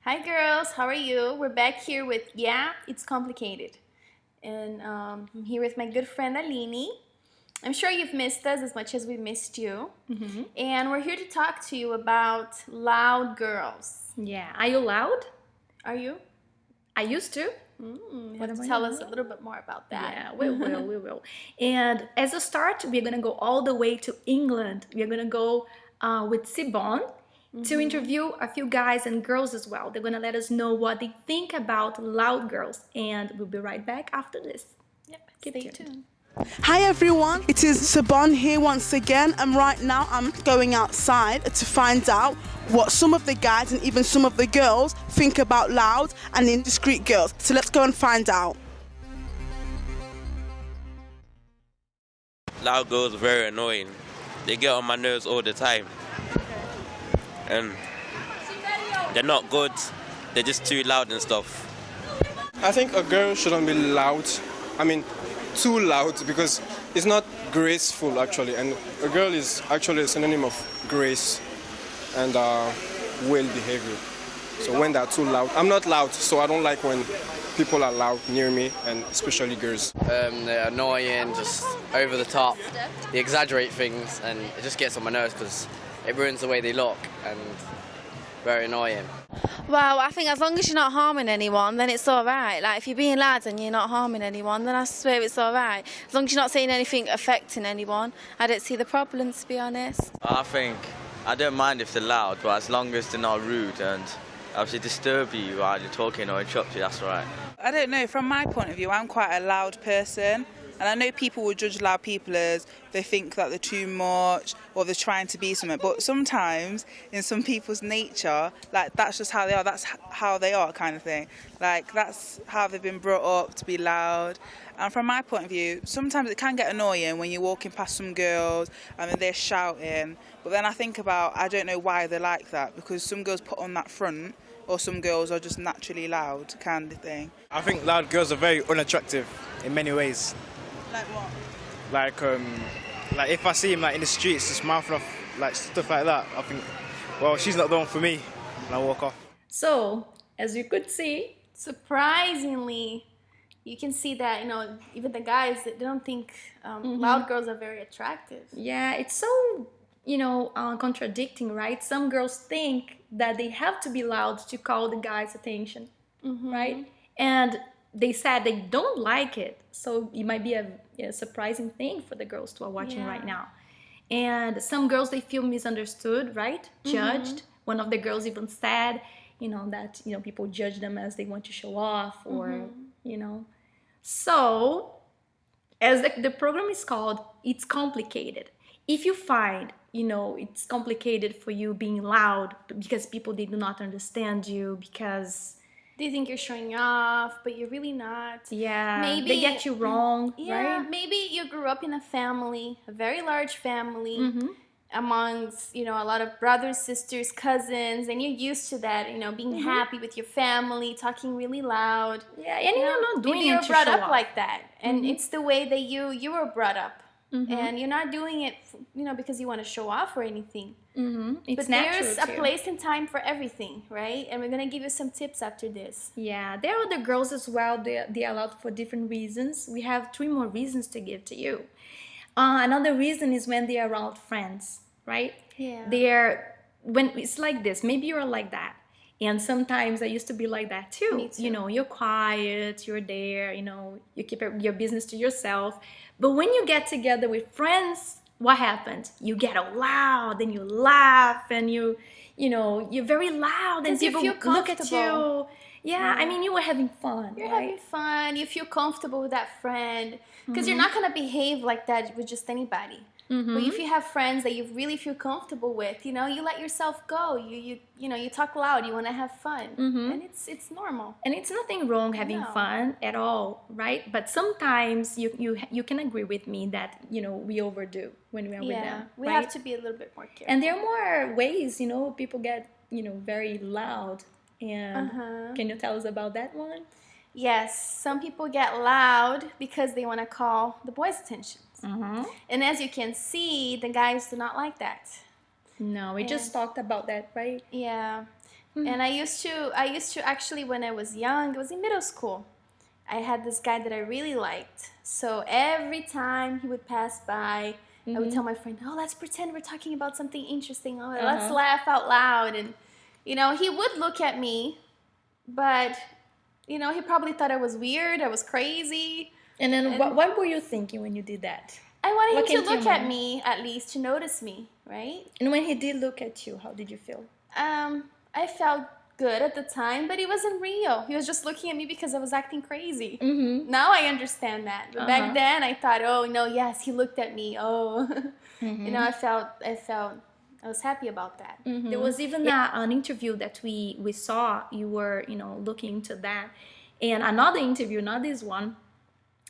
Hi girls, how are you? We're back here with Yeah, It's Complicated. And I'm here with my good friend Aline. I'm sure you've missed us as much as we missed you. And we're here to talk to you about loud girls. Yeah. Are you loud? Are you? I used to. You have to tell us a little bit more about that. Yeah, we will. And as a start, we're gonna go all the way to England. We're gonna go with Sibon to interview a few guys and girls as well. They're gonna let us know what they think about loud girls, and we'll be right back after this. Yep, Keep stay tuned. tuned. Hi everyone, it is Sabon here once again, and right now I'm going outside to find out what some of the guys and even some of the girls think about loud and indiscreet girls. So let's go and find out. Loud girls are very annoying. They get on my nerves all the time. And they're not good. They're just too loud and stuff. I think a girl shouldn't be loud. I mean, too loud, because it's not graceful actually. And a girl is actually a synonym of grace and well behavior. So when they're too loud, I'm not loud, so I don't like when people are loud near me, and especially girls. They're annoying, just over the top. They exaggerate things, and it just gets on my nerves because it ruins the way they look, and very annoying. Well, I think as long as you're not harming anyone, then it's all right. Like, if you're being loud and you're not harming anyone, then I swear it's all right. As long as you're not saying anything affecting anyone, I don't see the problem, to be honest. I don't mind if they're loud, but as long as they're not rude and obviously disturb you while you're talking or interrupt you, that's all right. I don't know, from my point of view, I'm quite a loud person. And I know people will judge loud people as they think that they're too much or they're trying to be something. But sometimes in some people's nature, like that's just how they are. That's how they are, kind of thing. Like that's how they've been brought up, to be loud. And from my point of view, sometimes it can get annoying when you're walking past some girls and then they're shouting. But then I think about, I don't know why they're like that, because some girls put on that front, or some girls are just naturally loud, kind of thing. I think loud girls are very unattractive in many ways. Like what? Like if I see him like in the streets, just mouthing off like stuff like that, I think, well, she's not the one for me, and I walk off. So, as you could see, Surprisingly, you can see that, even the guys, they don't think loud girls are very attractive. yeah, it's so, contradicting, right? Some girls think that they have to be loud to call the guys' attention, right? And they said they don't like it. So it might be a surprising thing for the girls who are watching right now. And some girls, they feel misunderstood, right? Judged. One of the girls even said, that, people judge them as they want to show off or, So, as the program is called, It's Complicated. If you find, it's complicated for you being loud because people, they do not understand you, because They think you're showing off, but you're really not. yeah, Maybe they get you wrong, Yeah, right? maybe you grew up in a family, a very large family, amongst, a lot of brothers, sisters, cousins, and you're used to that, being happy with your family, talking really loud. Yeah, and you're not doing maybe it you're to brought show up off. like that, and it's the way that you were brought up. And you're not doing it, because you want to show off or anything. It's But natural there's a too. place and time for everything, right? And we're going to give you some tips after this. Yeah, there are other girls as well. They are loud for different reasons. We have 3 more reasons to give to you. Another reason is when they are around friends, right? Yeah. When it's like this. Maybe you're like that. And sometimes I used to be like that too. Me too. You're quiet, you're there, you keep your business to yourself. But when you get together with friends, what happens? You get all loud and you laugh and you're very loud and 'Cause you people feel look at you. comfortable. Yeah, I mean, you were having fun. You're right? having fun. You feel comfortable with that friend. Because you're not going to behave like that with just anybody. But if you have friends that you really feel comfortable with, you let yourself go. You talk loud. You want to have fun. And it's normal. And it's nothing wrong having No. fun at all, right? But sometimes you can agree with me that, we overdo when we are with them. We right? have to be a little bit more careful. And there are more ways, people get, very loud. And can you tell us about that one? Yes, some people get loud because they want to call the boys' attention. And as you can see, the guys do not like that. No, we just talked about that, right? Yeah. And I used to actually, when I was young, it was in middle school, I had this guy that I really liked. So every time he would pass by, I would tell my friend, oh, let's pretend we're talking about something interesting. Oh, let's laugh out loud. And, you know, he would look at me, but, you know, he probably thought I was weird, I was crazy. And then what were you thinking when you did that? I wanted What him came to to look your at mind? me, at least, to notice me, right? And when he did look at you, how did you feel? I felt good at the time, but it wasn't real. He was just looking at me because I was acting crazy. Now I understand that. But back then I thought, oh, no, yes, he looked at me. Oh, you know, I was happy about that. There was even an interview that we saw. You were, you know, looking into that. And another interview, not this one,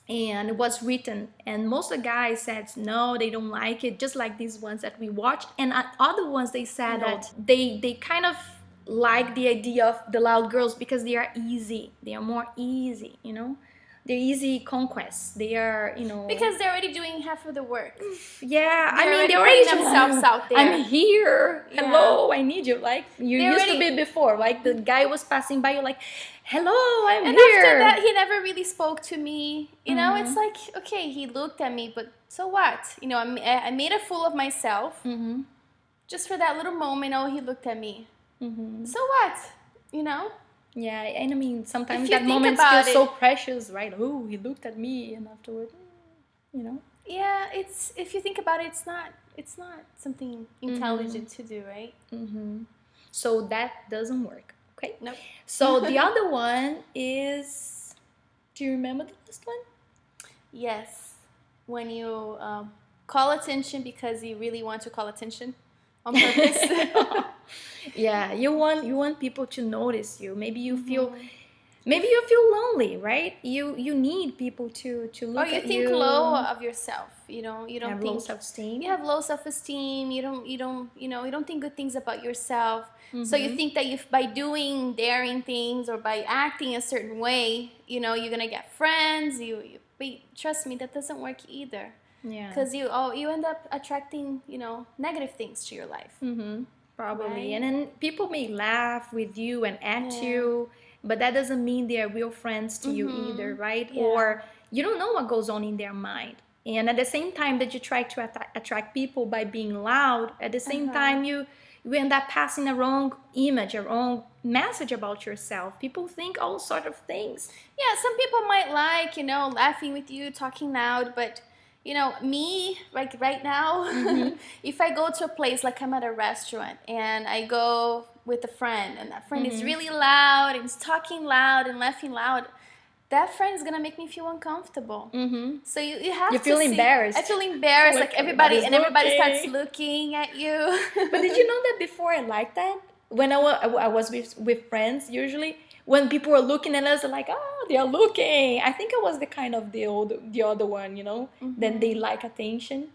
and it was written, and most of the guys said no, they don't like it, just like these ones that we watched. And other ones, they said that they kind of like the idea of the loud girls because they are easy, they are more easy, you know, they're easy conquests, they are, you know, Because they're already doing half of the work. yeah, I mean, already they're already putting themselves out there. I'm here. Yeah. Hello, I need you. Like you They used to already- be before. Like the guy was passing by, you're like, hello, I'm And here. after that, he never really spoke to me. You know, it's like, okay, he looked at me, but so what? You know, I made a fool of myself just for that little moment. Oh, he looked at me. So what? You know? Yeah, and I mean, sometimes If you that think moment about feels so it- precious, right? Oh, he looked at me, and afterward, you know. Yeah, it's, if you think about it, it's not something intelligent to do, right? So that doesn't work. Okay. Nope. So the other one is, do you remember the last one? Yes, when you call attention because you really want to call attention on purpose. Yeah, you want people to notice you. Maybe you feel lonely, right? You need people to look Or at you you. think low of yourself. You know, you don't have think low self-esteem. you have low self-esteem. You don't think good things about yourself. So you think that if by doing daring things or by acting a certain way, you know, you're gonna get friends. But trust me, that doesn't work either. Yeah. Because you end up attracting, you know, negative things to your life. Probably. Right? And then people may laugh with you and at you, but that doesn't mean they're real friends to you either, right? Yeah. Or you don't know what goes on in their mind. And at the same time that you try to attract people by being loud, at the same time you end up passing a wrong image, a wrong message about yourself. People think all sort of things. Yeah, some people might like, you know, laughing with you, talking loud, but you know, me, like right now, if I go to a place, like I'm at a restaurant and I go with a friend and that friend is really loud and is talking loud and laughing loud, that friend is gonna make me feel uncomfortable. So you have You to feel see- embarrassed. I feel embarrassed, Like like everybody everybody's starts looking. looking at you. But did you know that before I liked that? When I was with friends, usually when people were looking at us, like, oh, they are looking. I think I was the kind of the other one, you know, then they like attention.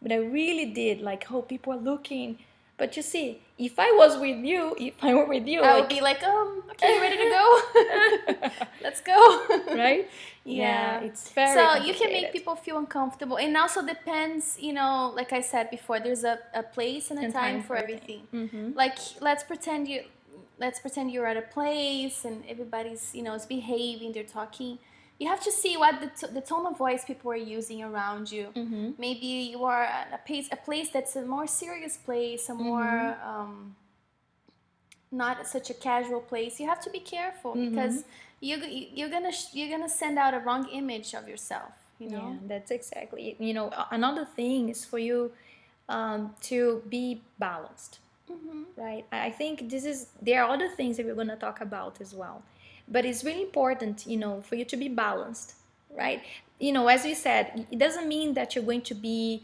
But I really did like, oh, people are looking. But you see, if I were with you, I would be like, okay, you ready to go? Let's go. right? Yeah. It's very So you can complicated. make people feel uncomfortable, and also depends, you know, like I said before, there's a place and a time for everything. Like let's pretend you're at a place and everybody's, you know, is behaving, they're talking. You have to see what the tone of voice people are using around you. Maybe you are at a place that's a more serious place, a more not such a casual place. You have to be careful because you're gonna send out a wrong image of yourself. You know. Yeah, that's exactly. You know, another thing is for you to be balanced, right? I think there are other things that we're going to talk about as well, but it's really important, you know, for you to be balanced, right? You know, as we said, it doesn't mean that you're going to be,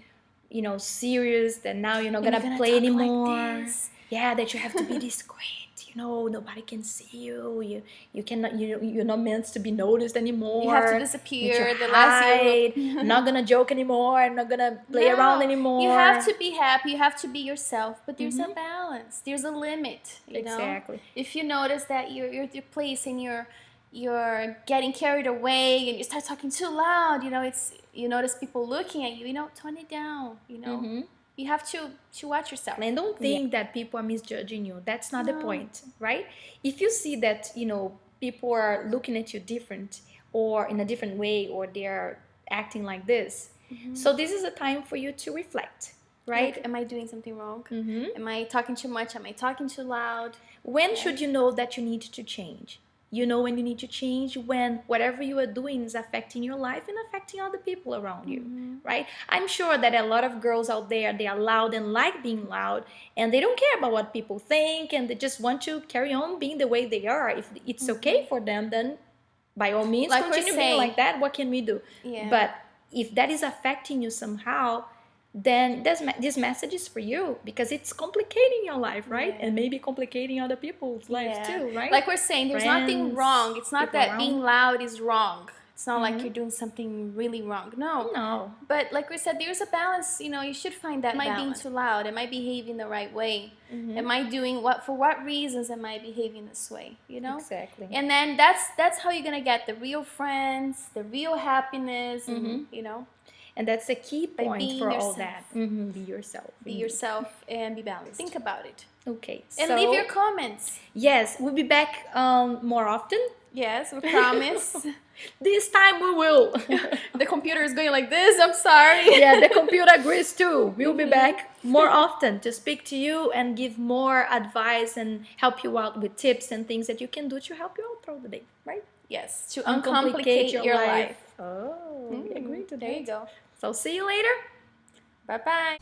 you know, serious, that now you're not You're going to gonna play talk like anymore. this. Yeah, that you have to be discreet. You know, nobody can see you. You cannot. You're not meant to be noticed anymore. You have to That disappear. you The less hide. you I'm not gonna joke anymore. I'm not gonna play around anymore. You have to be happy. You have to be yourself. But there's a balance. There's a limit. You know? Exactly. If you notice that you're at your place and you're getting carried away and you start talking too loud, you know, you notice people looking at you. You know, tone it down. You know, you have to watch yourself. And don't think that people are misjudging you. That's not the point, right? If you see that, you know, people are looking at you different or in a different way, or they're acting like this, so this is a time for you to reflect, right? Like, am I doing something wrong? Am I talking too much? Am I talking too loud? When should you know that you need to change? You know when you need to change when whatever you are doing is affecting your life and affecting other people around you, right? I'm sure that a lot of girls out there, they are loud and like being loud, and they don't care about what people think, and they just want to carry on being the way they are. If it's okay for them, then by all means, Like we're continue being saying. like that. What can we do? Yeah. But if that is affecting you somehow, then this message is for you, because it's complicating your life, right? And maybe complicating other people's lives too, right? Like we're saying, there's nothing Friends, wrong. It's not people that around. being loud is wrong. It's not like you're doing something really wrong. No. But like we said, there's a balance. You know, you should find that. Am I being too loud? Am I behaving the right way? Am I doing for what reasons am I behaving this way? You know? Exactly. And then that's how you're gonna get the real friends, the real happiness, and, you know, And that's a key point being for all yourself. that. Be yourself. be yourself and be balanced. Think about it. Okay. And so, leave your comments. Yes, we'll be back more often. Yes, we promise. This time we will. The computer is going like this. I'm sorry. Yeah, the computer agrees too. We'll be back more often to speak to you and give more advice and help you out with tips and things that you can do to help you out throughout the day, right? Yes, to uncomplicate your life. Oh, we agree to There that. you go. So see you later. Bye-bye.